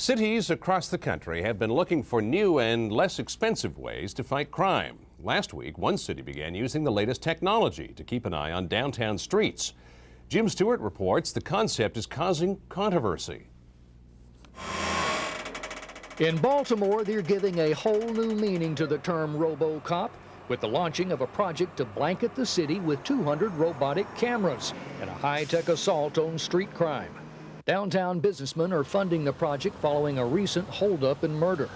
Cities across the country have been looking for new and less expensive ways to fight crime. Last week, one city began using the latest technology to keep an eye on downtown streets. Jim Stewart reports the concept is causing controversy. In Baltimore, they're giving a whole new meaning to the term RoboCop with the launching of a project to blanket the city with 200 robotic cameras and a high-tech assault on street crime. Downtown businessmen are funding the project following a recent holdup and murder.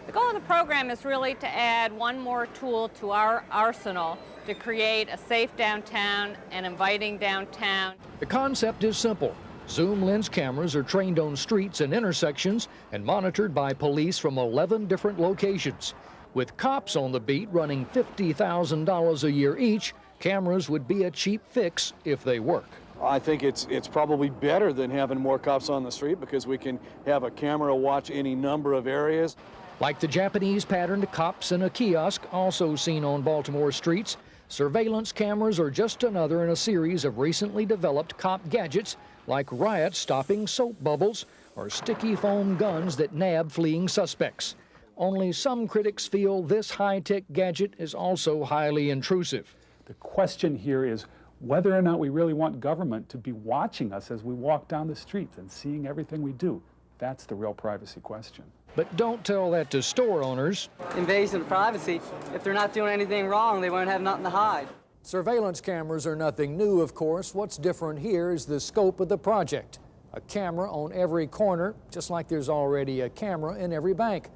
The goal of the program is really to add one more tool to our arsenal to create a safe downtown and inviting downtown. The concept is simple. Zoom lens cameras are trained on streets and intersections and monitored by police from 11 different locations. With cops on the beat running $50,000 a year each, cameras would be a cheap fix if they work. I think it's probably better than having more cops on the street because we can have a camera watch any number of areas. Like the Japanese patterned cops in a kiosk also seen on Baltimore streets, surveillance cameras are just another in a series of recently developed cop gadgets like riot-stopping soap bubbles or sticky foam guns that nab fleeing suspects. Only some critics feel this high-tech gadget is also highly intrusive. The question here is whether or not we really want government to be watching us as we walk down the streets and seeing everything we do. That's the real privacy question. But don't tell that to store owners. Invasion of privacy. If they're not doing anything wrong, they won't have nothing to hide. Surveillance cameras are nothing new, of course. What's different here is the scope of the project. A camera on every corner, just like there's already a camera in every bank.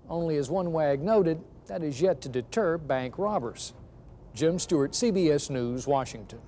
Only, as one wag noted, that is yet to deter bank robbers. Jim Stewart, CBS News, Washington.